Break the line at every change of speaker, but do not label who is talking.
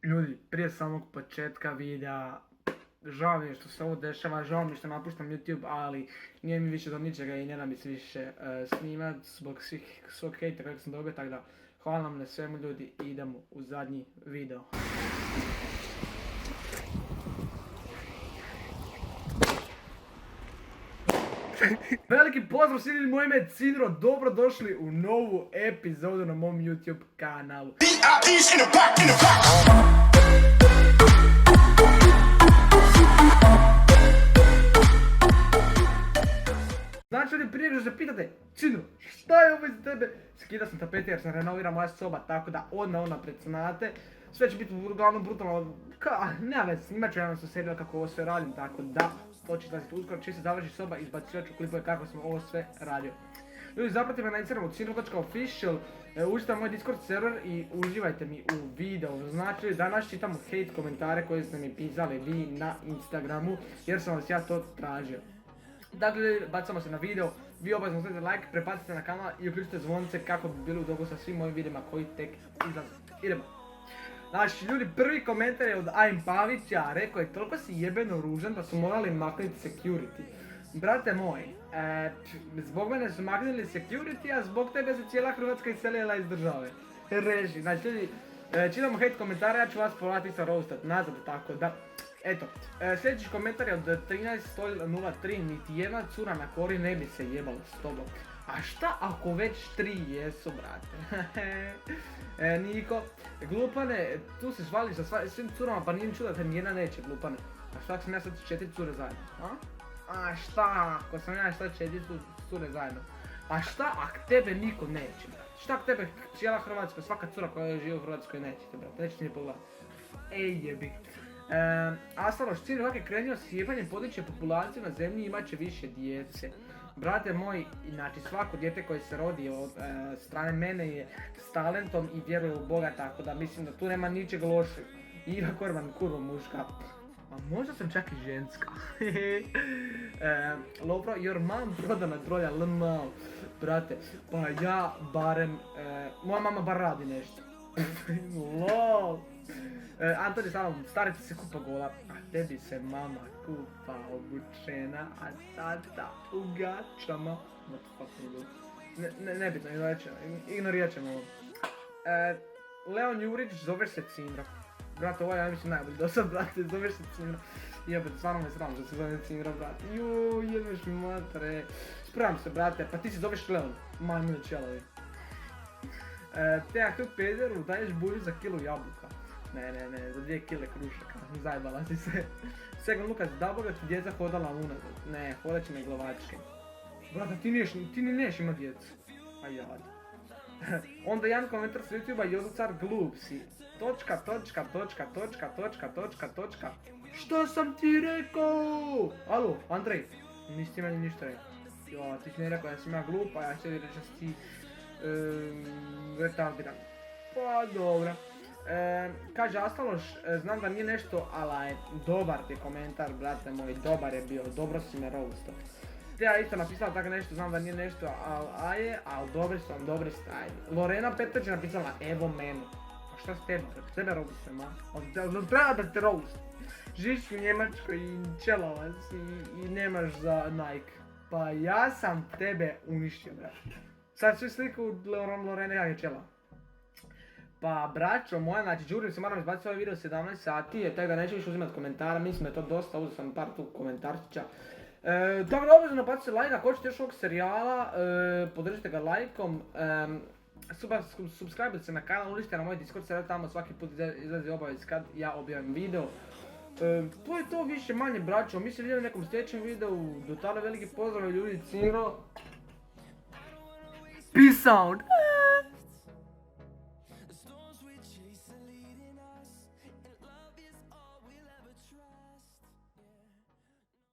Ljudi, prije samog početka videa, žao mi je što se ovo dešava, žao mi je što napuštam YouTube, ali nije mi više do ničega i ne da mi se više snimat zbog svog hejta kojeg sam dobio, tako da hvala vam na svemu ljudi i idemo u zadnji video. Veliki pozdrav svi ljudi, moje ime je Cidro, dobrodošli u novu epizodu na mom YouTube kanalu. Znači ljudi, prije nego što se pitate, Cidro, šta je ovo iz tebe? Skida sam tapete jer sam renovirao moja soba, tako da odmah naprijed znate. Sve će biti uglavnom brutalno, nema već, snimat ću jedan sa seriju kako ovo sve radim, tako da to će izlaziti uskoro, čim se završi soba, izbacivat ću klipove kako sam ovo sve radio. Ljudi, zapratite me na Instagramu cidro.official, uđite na moj Discord server i uživajte mi u videu. Znači, danas čitamo hate komentare koje ste mi pisali vi na Instagramu, jer sam vas ja to tražio. Dakle, bacamo se na video, vi obavezno stavite like, prepatite na kanal i uključite zvonce kako bi bili u dobu sa svim mojim videima koji tek izlaze. Idemo! Znači ljudi, prvi komentar je od I'm Pavića, rekao je toliko si jebeno ružan da su morali maknuti security. Brate moj, zbog mene su maknuli security, a zbog tebe se cijela Hrvatska iselila iz države. Reži, znači ljudi, čitamo hate komentare, ja ću vas povratiti sa roastat nazad, tako da. Eto, sljedeći komentar je od 13.03, niti jedna cura na kori ne bi se jebala s tobom. A šta ako već 3 jesu, brate? Niko, glupane, tu se žvališ sa svim curama, pa nije čuda da te nijedna neće, glupane. A šta ako sam ja sad 4 cure zajedno, a? A šta ako sam ja sad 4 cure zajedno? A šta ako tebe niko neće, brate? Šta ako tebe cijela Hrvatska, svaka cura koja živi u Hrvatskoj neće te, brate? Neće ni pogledati. Ej jebi. Astaloš, cilj ovak je krenio s jebanjem podiće populaciju na zemlji, imat će više djece. Brate moj, znači svako dijete koje se rodi od strane mene je s talentom i vjeruje u Boga, tako da mislim da tu nema ničeg lošeg. Iva Korban, kurva muška. A možda sam čak i ženska. Lovro, your mom prodana trolja, lmao. Brate, pa ja barem, moja mama bar radi nešto. Lol. Antoni Salom, starica se kupa gola, a tebi se mama kupa obučena, a tata u gačama. What the fuck you do? Nebitno, ignorirat ćemo ovo. Leon Jurić, zoveš se Cimra. Brate, ovo je ja mislim najbolji dosad, brate, zoveš se Cimra. Jebate, stvarno me sram da se zovem Cimra, brate. Juuu, jebeš mi matare. Spravam se, brate, pa ti se zoveš Leon. Majmune čelovi. Teja Hrp Pederu, daješ bulju za kilu jabuka. Ne, za 2 kile krušaka, zajebala si se. Segan Lukas, da boga ti djeca hodala unazad. Ne, hodat će me glavačke. Brate, ti ni neš ima djecu. A jad. Onda jedan komentar s YouTube-a, Jozocar glup si. Točka. Što sam ti rekao? Alo, Andrej, nisi ti meni ništa rekao. Jo, ti si mi rekao da si ja glup, a ja ću reći da si ti retardiran. Pa dobro. Kaže Astaloš, znam da nije nešto, ali dobar ti komentar, brate moj, dobar je bio, dobro si me roastao. Te ja isto napisala tako nešto, znam da nije nešto, ali dobri su vam, dobri ste, ajde. Lorena Petrović je napisala, evo mene. A šta s tebi, tebe roastam, a? Treba da te roast. Živiš u Njemačkoj i čelova si i nemaš za Nike. Pa ja sam tebe uništio, brate. Sad ću sliku Lorene jak je čela. Pa braćo moja, znači žurim se, moram izbaciti ovaj video 17 sati, tako da neću više uzimat komentara, mislim da je to dosta, uzeo sam par tu komentarčića. Tako da obvezno bacite like ako hoćete još ovog serijala, podržite ga lajkom, subscribe se na kanal, uđite na moj Discord server, tamo svaki put izlazi obavijest kad ja objavim video. To je to više manje braćo, mi se vidimo u nekom sljedećem videu, do tada veliki pozdrav ljudi, Ciro. Peace out!